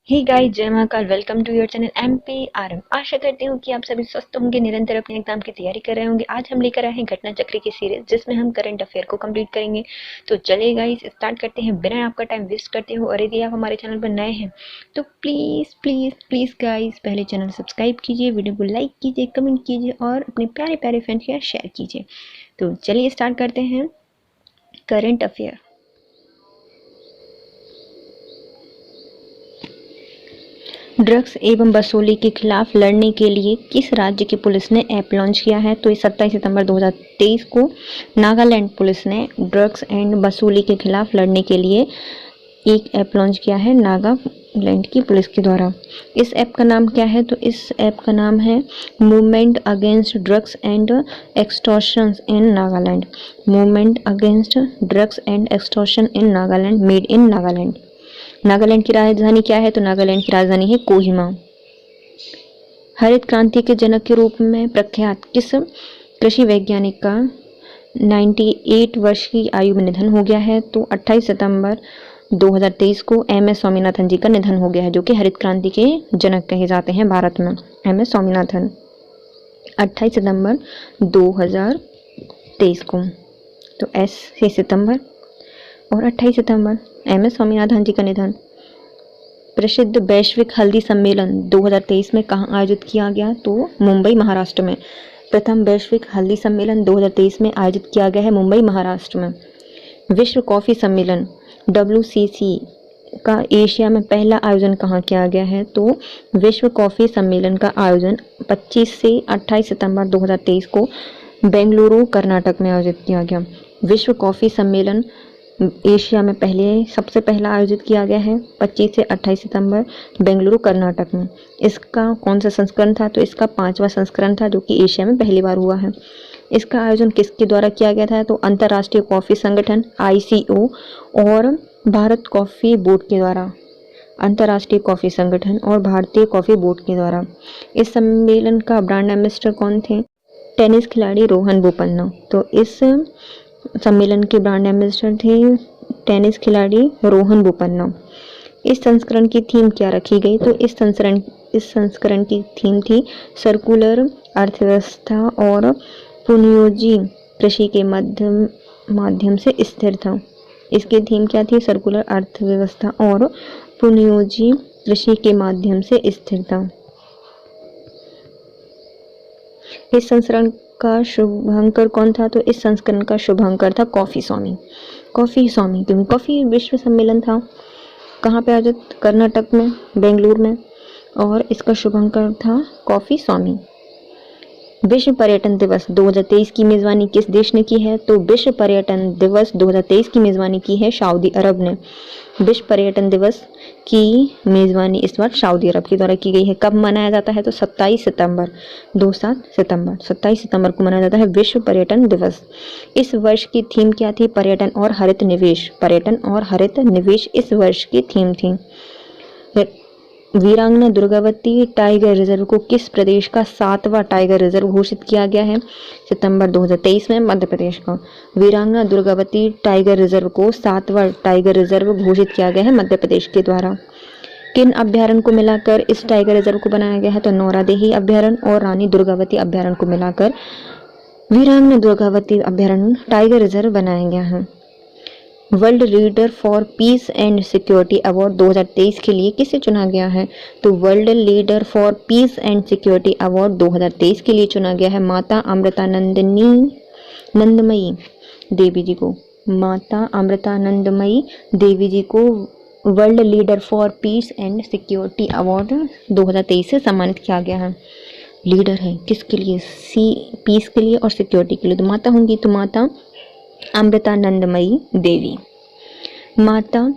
हे guys, जय Mahakal. Welcome to your channel MPRM। आशा करती हूँ कि आप सभी स्वस्थ होंगे, निरंतर अपने एग्जाम की तैयारी कर रहे होंगे। आज हम लेकर आए हैं घटना चक्र की सीरीज, जिसमें हम करंट अफेयर को कंप्लीट करेंगे। तो चलिए गाइस, स्टार्ट करते हैं बिना आपका टाइम वेस्ट करते हुए। और यदि आप हमारे चैनल पर नए हैं तो प्लीज़ प्लीज़ प्लीज़ गाइस, पहले चैनल सब्सक्राइब कीजिए, वीडियो को लाइक कीजिए, कमेंट कीजिए और अपने प्यारे प्यारे फ्रेंड्स के साथ शेयर कीजिए। तो चलिए स्टार्ट करते हैं करंट अफेयर। ड्रग्स एवं वसूली के खिलाफ लड़ने के लिए किस राज्य की पुलिस ने ऐप लॉन्च किया है? तो ये 27 सितंबर 2023 को नागालैंड पुलिस ने ड्रग्स एंड वसूली के खिलाफ लड़ने के लिए एक ऐप लॉन्च किया है नागालैंड की पुलिस के द्वारा। इस ऐप का नाम क्या है? तो इस ऐप का नाम है movement against drugs and extortion in Nagaland. Movement against drugs and extortion in Nagaland, made in Nagaland. Nagaland की राजधानी क्या है? तो नागालैंड की राजधानी है कोहिमा। हरित क्रांति के जनक के रूप में प्रख्यात किस कृषि वैज्ञानिक का 98 वर्ष की आयु में निधन हो गया है? तो 28 सितंबर 2023 को MS स्वामीनाथन जी का निधन हो गया है, जो कि हरित क्रांति के जनक कहे जाते हैं भारत में। MS स्वामीनाथन 28 सितंबर 2023 को। तो S से सितंबर और 28 सितंबर MS स्वामीनाथन जी का निधन। प्रसिद्ध वैश्विक हल्दी सम्मेलन 2023 में कहाँ आयोजित किया गया? तो मुंबई, महाराष्ट्र में। प्रथम वैश्विक हल्दी सम्मेलन 2023 में आयोजित किया गया है मुंबई, महाराष्ट्र में। विश्व कॉफी सम्मेलन WCC का एशिया में पहला आयोजन कहाँ किया गया है? तो विश्व कॉफी सम्मेलन का आयोजन 25 से 28 सितंबर 2023 को बेंगलुरु, कर्नाटक में आयोजित किया गया। विश्व कॉफी सम्मेलन एशिया में सबसे पहला आयोजित किया गया है 25 से 28 सितंबर बेंगलुरु, कर्नाटक में। इसका कौन सा संस्करण था? तो इसका 5वां संस्करण था, जो कि एशिया में पहली बार हुआ है। इसका आयोजन किसके द्वारा किया गया था? तो अंतर्राष्ट्रीय कॉफी संगठन ICO और भारत कॉफी बोर्ड के द्वारा। अंतर्राष्ट्रीय कॉफी संगठन और भारतीय कॉफी बोर्ड के द्वारा। इस सम्मेलन का ब्रांड एम्बेसडर कौन थे? टेनिस खिलाड़ी रोहन बोपन्ना। तो इस सम्मेलन के ब्रांड एम्बेसडर थे टेनिस खिलाड़ी रोहन बोपन्ना। इस संस्करण की थीम क्या रखी गई? तो इस संस्करण की थीम थी सर्कुलर अर्थव्यवस्था और पुनर्योजी कृषि के माध्यम से स्थिरता। इसकी थीम क्या थी? सर्कुलर अर्थव्यवस्था और पुनर्योजी कृषि के माध्यम से स्थिरता। इस संस्करण का शुभांकर कौन था? तो इस संस्करण का शुभांकर था कॉफी स्वामी, क्योंकि कॉफी विश्व सम्मेलन था। कहाँ पे आयोजित? कर्नाटक में, बेंगलुरु में। और इसका शुभांकर था कॉफी स्वामी। विश्व पर्यटन दिवस 2023 की मेजबानी किस देश ने की है? तो विश्व पर्यटन दिवस 2023 की मेजबानी की है सऊदी अरब ने। विश्व पर्यटन दिवस की मेजबानी इस बार सऊदी अरब के द्वारा की गई है। कब मनाया जाता है? तो 27 सितंबर 27 सितंबर को मनाया जाता है विश्व पर्यटन दिवस। इस वर्ष की थीम क्या थी? पर्यटन और हरित निवेश। पर्यटन और हरित निवेश इस वर्ष की थीम थी। वीरांगना दुर्गावती टाइगर रिजर्व को किस प्रदेश का 7वां टाइगर रिजर्व घोषित किया गया है? सितंबर 2023 में मध्य प्रदेश का। वीरांगना दुर्गावती टाइगर रिजर्व को 7वां टाइगर रिजर्व घोषित किया गया है मध्य प्रदेश के द्वारा। किन अभ्यारण्य को मिलाकर इस टाइगर रिजर्व को बनाया गया है? तो नौरादेही अभ्यारण्य और रानी दुर्गावती अभ्यारण्य को मिलाकर वीरांगना दुर्गावती अभ्यारण्य टाइगर रिजर्व बनाया गया है। World leader for piece and security award 2023 के लिए किसे चुना गया है? तो world leader for piece and security award 2023 के लिए चुना गया है माता अमृतानंदमयी देवी जी को। माता अमृतानंदमयी देवी जी को world leader for piece and security award 2023 से सम्मानित किया गया है। लीडर है किसके लिए? पीस के लिए और सिक्योरिटी के लिए। तो माता होंगी तो माता अमृतानंदमयी देवी। माता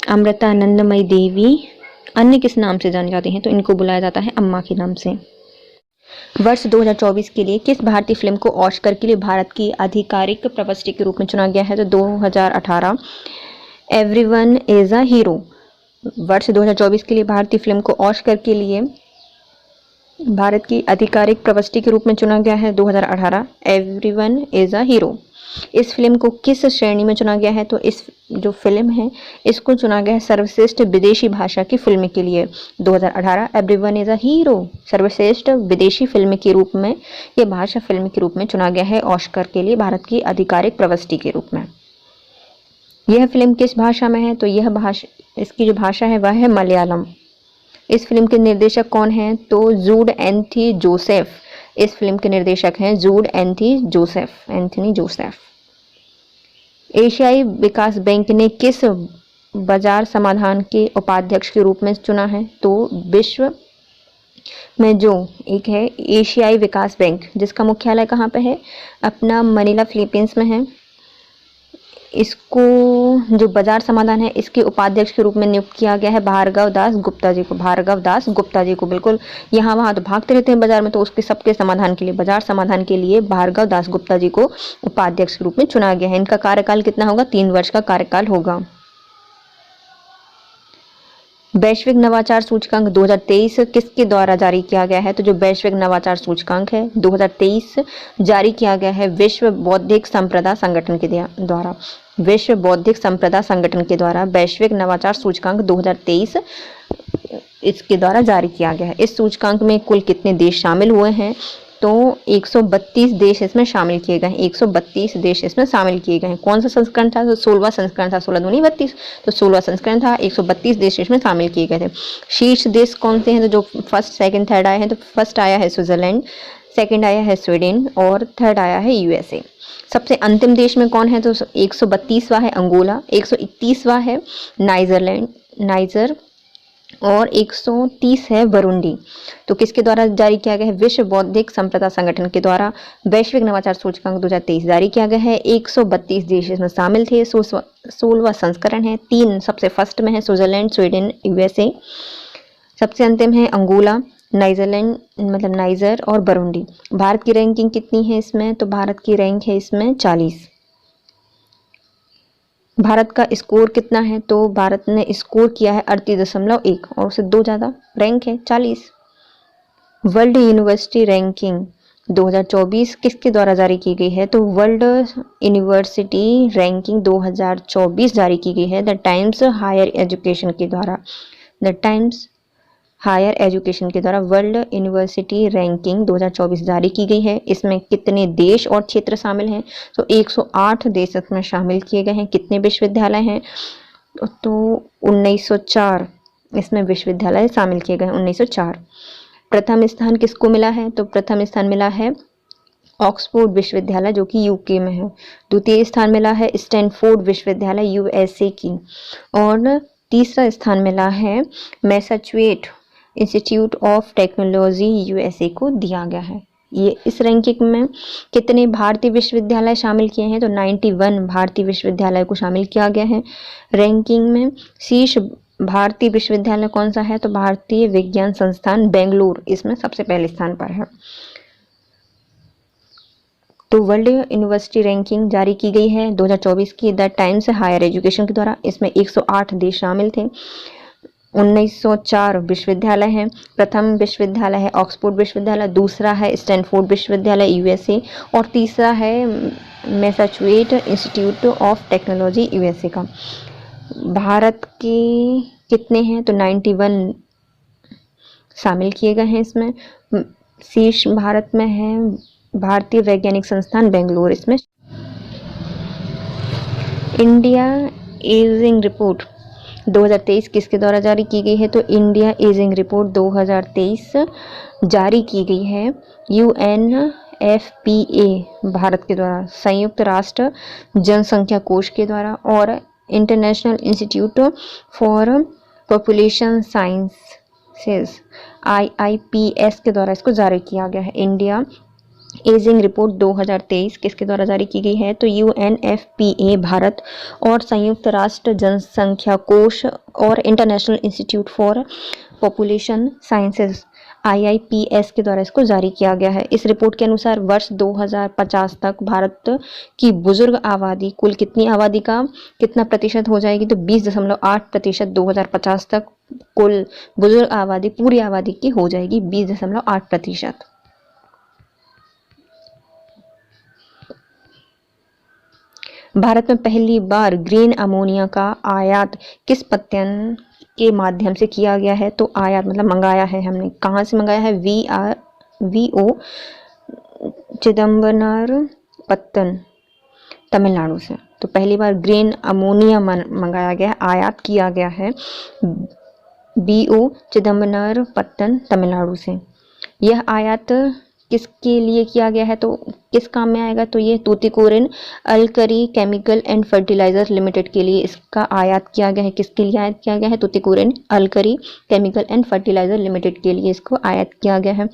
अमृतानंदमयी देवी अन्य किस नाम से जानी जाती हैं? तो इनको बुलाया जाता है अम्मा के नाम से। वर्ष 2024 के लिए किस भारतीय फिल्म को ऑस्कर के लिए भारत की आधिकारिक प्रविष्टि के रूप में चुना गया है? तो 2018 एवरीवन इज अ हीरो। वर्ष 2024 के लिए भारतीय फिल्म को ऑस्कर के लिए भारत की आधिकारिक प्रविष्टि के रूप में चुना गया है 2018 एवरीवन इज अ हीरो। इस फिल्म को किस श्रेणी में चुना गया है? तो इस जो फिल्म है इसको चुना गया है सर्वश्रेष्ठ विदेशी भाषा की फिल्म के लिए। 2018 एवरीवन इज अ हीरो सर्वश्रेष्ठ विदेशी फिल्म के रूप में, ये भाषा फिल्म के रूप में चुना गया है ऑस्कर के लिए भारत की आधिकारिक प्रविष्टि के रूप में। यह फिल्म किस भाषा में है? तो यह भाषा, इसकी जो भाषा है वह है मलयालम। इस फिल्म के निर्देशक कौन हैं? तो जूड एंथनी जोसेफ। इस फिल्म के निर्देशक हैं जूड एंथनी जोसेफ। एशियाई विकास बैंक ने किस बाजार समाधान के उपाध्यक्ष के रूप में चुना है? तो विश्व में जो एक है एशियाई विकास बैंक, जिसका मुख्यालय कहाँ पे है? अपना मनीला फिलीपींस में है। इसको जो बाजार समाधान है इसके उपाध्यक्ष के रूप में नियुक्त किया गया है भार्गव दास गुप्ता जी को। बिल्कुल यहाँ वहाँ तो भागते रहते हैं बाजार में, तो उसके सबके समाधान के लिए, बाजार समाधान के लिए भार्गव दास गुप्ता जी को उपाध्यक्ष के रूप में चुना गया है। इनका कार्यकाल कितना होगा? 3 वर्ष का कार्यकाल होगा। वैश्विक नवाचार सूचकांक 2023 किसके द्वारा जारी किया गया है? तो जो वैश्विक नवाचार सूचकांक है 2023 जारी किया गया है विश्व बौद्धिक संपदा संगठन के द्वारा। विश्व बौद्धिक संपदा संगठन के द्वारा वैश्विक नवाचार सूचकांक 2023 इसके द्वारा जारी किया गया है। इस सूचकांक में कुल कितने देश शामिल हुए हैं? तो 132 देश इसमें शामिल किए गए हैं। 132 देश इसमें शामिल किए गए हैं। कौन सा संस्करण था? तो 16वां संस्करण था। 16 दूनी 32, तो 16वां संस्करण था। 132 देश इसमें शामिल किए गए थे। शीर्ष देश कौन से हैं? तो जो फर्स्ट, सेकंड, थर्ड आए हैं, तो फर्स्ट आया है स्विट्जरलैंड, सेकंड आया है स्वीडन और थर्ड आया है यूएसए। सबसे अंतिम देश में कौन है? तो 132वां है अंगोला, 131वां है नाइजर और 130 है बुरुंडी। तो किसके द्वारा जारी किया गया है? विश्व बौद्धिक संपदा संगठन के द्वारा वैश्विक नवाचार सूचकांक 2023 जारी किया गया है। 132 देश इसमें शामिल थे। 16वां संस्करण है। 3 सबसे फर्स्ट में है स्विट्जरलैंड, स्वीडन, यूएसए। सबसे अंतिम है अंगोला, नाइजर और बुरुंडी। भारत की रैंकिंग कितनी है इसमें? तो भारत की रैंक है इसमें 40। भारत का स्कोर कितना है? तो भारत ने स्कोर किया है 38.1 और उससे 2 ज़्यादा, रैंक है 40। वर्ल्ड यूनिवर्सिटी रैंकिंग 2024 किसके द्वारा जारी की गई है? तो वर्ल्ड यूनिवर्सिटी रैंकिंग 2024 जारी की गई है द टाइम्स हायर एजुकेशन के द्वारा। द टाइम्स हायर एजुकेशन के द्वारा वर्ल्ड यूनिवर्सिटी रैंकिंग 2024 जारी की गई है। इसमें कितने देश और क्षेत्र शामिल हैं? तो 108 देश इसमें शामिल किए गए हैं। कितने विश्वविद्यालय हैं? तो 1904 इसमें विश्वविद्यालय शामिल किए गए हैं, 1904। प्रथम स्थान किसको मिला है? तो प्रथम स्थान मिला है ऑक्सफोर्ड विश्वविद्यालय जो कि यूके में है। द्वितीय स्थान मिला है स्टैनफोर्ड विश्वविद्यालय यूएसए की, और तीसरा स्थान मिला है Massachusetts institute of technology USA को दिया गया है। ये इस रैंकिंग में कितने भारतीय विश्वविद्यालय शामिल किए हैं? तो 91 भारतीय विश्वविद्यालय को शामिल किया गया है रैंकिंग में। शीर्ष भारतीय विश्वविद्यालय कौन सा है? तो भारतीय विज्ञान संस्थान बेंगलुरु इसमें सबसे पहले स्थान पर है। तो वर्ल्ड यूनिवर्सिटी रैंकिंग जारी की गई है 2024 की द टाइम्स हायर एजुकेशन के द्वारा। इसमें 108 देश शामिल थे। 1904 विश्वविद्यालय हैं। प्रथम विश्वविद्यालय है ऑक्सफोर्ड विश्वविद्यालय, दूसरा है स्टैनफोर्ड विश्वविद्यालय यूएसए और तीसरा है Massachusetts institute of technology USA का। भारत के कितने हैं? तो 91 शामिल किए गए हैं इसमें। शीर्ष भारत में है भारतीय वैज्ञानिक संस्थान बेंगलुरु इसमें। इंडिया एजिंग रिपोर्ट 2023 किसके द्वारा जारी की गई है? तो इंडिया एजिंग रिपोर्ट 2023 जारी की गई है UNFPA भारत के द्वारा, संयुक्त राष्ट्र जनसंख्या कोष के द्वारा और international institute for population sciences IIPS के द्वारा इसको जारी किया गया है। इंडिया एजिंग रिपोर्ट 2023 किसके द्वारा जारी की गई है? तो UNFPA भारत और संयुक्त राष्ट्र जनसंख्या कोष और international institute for population sciences IIPS के द्वारा इसको जारी किया गया है। इस रिपोर्ट के अनुसार वर्ष 2050 तक भारत की बुजुर्ग आबादी कुल कितनी आबादी का कितना प्रतिशत हो जाएगी? तो 20.8% 2050 तक कुल बुजुर्ग आबादी पूरी आबादी की हो जाएगी 20.8%। भारत में पहली बार ग्रीन अमोनिया का आयात किस पत्तन के माध्यम से किया गया है? तो आयात मतलब मंगाया है हमने, कहाँ से मंगाया है? VO चिदम्बरपत्तन, तमिलनाडु से। तो पहली बार ग्रीन अमोनिया मंगाया गया है, आयात किया गया है BO चिदम्बरपत्तन, तमिलनाडु से। यह आयात किसके लिए किया गया है? तो किस काम में आएगा? तो ये Tuticorin Alkali Chemical and Fertilizer Limited के लिए इसका आयात किया गया है। किसके लिए आयात किया गया है? Tuticorin Alkali Chemical and Fertilizer Limited के लिए इसको आयात किया गया है।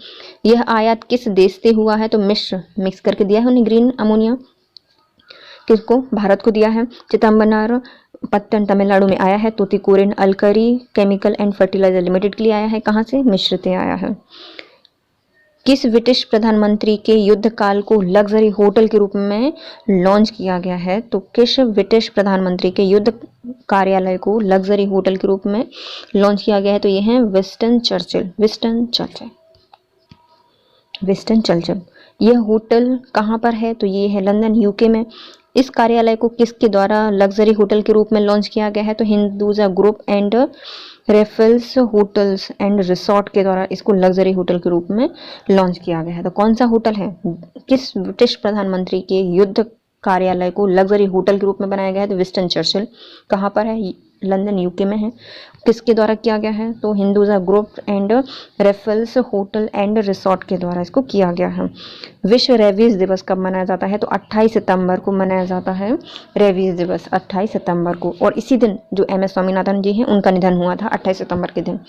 यह आयात किस देश से हुआ है? तो मिक्स करके दिया है उन्हें ग्रीन अमोनिया। किसको? भारत को दिया है। चिदम्बरपत्तन तमिलनाडु में आया है। Tuticorin Alkali Chemical and Fertilizer Limited के लिए आया है। कहाँ से? मिस्र से आया है। किस ब्रिटिश प्रधानमंत्री के युद्ध काल को लग्जरी होटल के रूप में लॉन्च किया गया है? तो किस ब्रिटिश प्रधानमंत्री के युद्ध कार्यालय को लग्जरी होटल के रूप में लॉन्च किया गया है? तो ये है विंस्टन चर्चिल। यह होटल कहाँ पर है? तो ये है लंदन, यूके में। इस कार्यालय को किसके द्वारा लग्जरी होटल के रूप में लॉन्च किया गया है? तो Hinduja group and Raffles hotels and resort के द्वारा इसको लग्जरी होटल के रूप में लॉन्च किया गया है। तो कौन सा होटल है? किस ब्रिटिश प्रधानमंत्री के युद्ध कार्यालय को लग्जरी होटल के रूप में बनाया गया है? तो विंस्टन चर्चिल। कहाँ पर है? लंदन, यूके में है। किसके द्वारा किया गया है? तो Hinduja group and Raffles hotel and resort के द्वारा इसको किया गया है। विश्व रेबीज दिवस कब मनाया जाता है? तो 28 सितंबर को मनाया जाता है रेबीज दिवस, 28 सितंबर को। और इसी दिन जो MS स्वामीनाथन जी हैं उनका निधन हुआ था 28 सितंबर के दिन।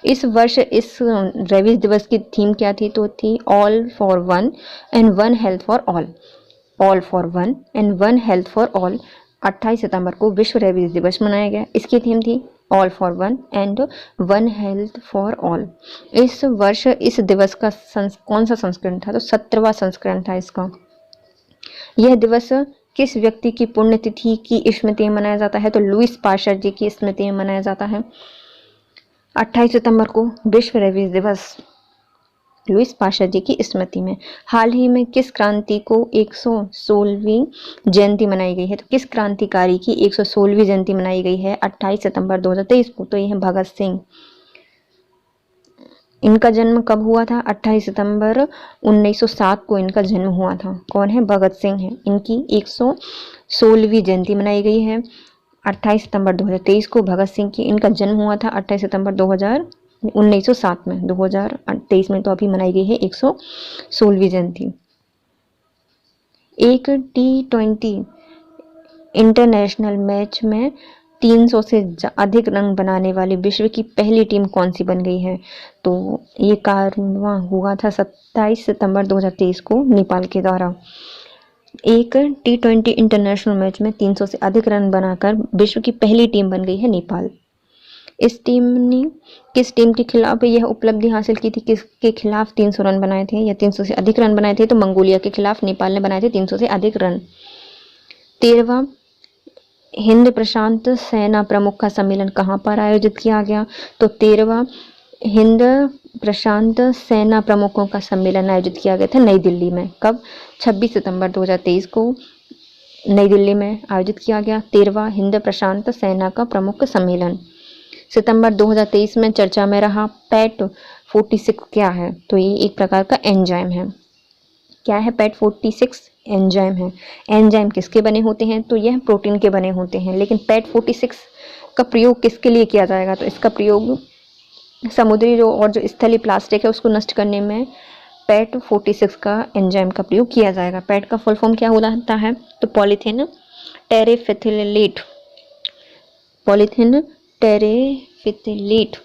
इस वर्ष इस रेबीज दिवस की थीम क्या थी? तो थी all for one and one health for all. All for one and one health for all 28 सितंबर को विश्व रेबीज दिवस मनाया गया। इसकी थीम थी all for one and one health for all. इस वर्ष इस दिवस का कौन सा संस्करण था? तो 17वां संस्करण था इसका। यह दिवस किस व्यक्ति की पुण्यतिथि की स्मृति में मनाया जाता है? तो लुईस पाश्चर जी की स्मृति में मनाया जाता है 28 सितंबर को विश्व रेबीज दिवस, लुईस पाश्चर जी की स्मृति में। हाल ही में किस क्रांति को 116वीं जयंती मनाई गई है? तो किस क्रांतिकारी की 116वीं जयंती मनाई गई है 28 सितंबर 2023 को? तो यह है भगत सिंह। इनका जन्म कब हुआ था? 28 सितंबर 1907 को इनका जन्म हुआ था। कौन है? भगत सिंह है। इनकी 116वीं जयंती मनाई गई है 28 सितंबर 2023 को। भगत सिंह की इनका जन्म हुआ था 28 सितंबर 1907 में। 2023 में तो अभी मनाई गई है 116वीं जयंती। एक T20 इंटरनेशनल मैच में 300 से अधिक रन बनाने वाली विश्व की पहली टीम कौन सी बन गई है? तो ये कारनामा हुआ था 27 सितंबर 2023 को नेपाल के द्वारा। एक T20 इंटरनेशनल मैच में 300 से अधिक रन बनाकर विश्व की पहली टीम बन गई है नेपाल। इस टीम ने किस टीम के खिलाफ यह उपलब्धि हासिल की थी? किसके खिलाफ 300 रन बनाए थे या 300 से अधिक रन बनाए थे? तो मंगोलिया के खिलाफ नेपाल ने बनाए थे 300 से अधिक रन। 13वां हिंद प्रशांत सेना प्रमुख का सम्मेलन कहाँ पर आयोजित किया गया? तो 13वां हिंद प्रशांत सेना प्रमुखों का सम्मेलन आयोजित किया गया था नई दिल्ली में। कब? 26 सितंबर 2023 को नई दिल्ली में आयोजित किया गया 13वां हिंद प्रशांत सेना का प्रमुख सम्मेलन। सितंबर 2023 में चर्चा में रहा पैट 46 क्या है? तो ये एक प्रकार का एंजाइम है। क्या है? पैट 46 एंजाइम है। एंजाइम किसके बने होते हैं? तो यह प्रोटीन के बने होते हैं। लेकिन पैट 46 का प्रयोग किसके लिए किया जाएगा? तो इसका प्रयोग समुद्री और जो स्थलीय प्लास्टिक है उसको नष्ट करने में पैट 46 का एंजाइम का प्रयोग किया जाएगा। पैट का फुल फॉर्म क्या होता है? तो पॉलीथीन टेरेफिथिलेट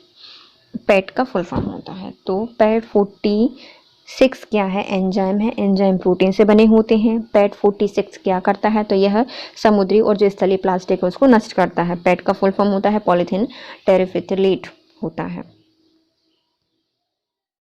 पैट का फुल फॉर्म होता है। तो पैट 46 क्या है? एंजाइम है। एंजाइम प्रोटीन से बने होते हैं। पैट 46 क्या करता है? तो यह समुद्री और जो स्थलीय प्लास्टिक है उसको नष्ट करता है। पैट का फुल फॉर्म होता है पॉलीथीन टेरेफिथिलेट होता है।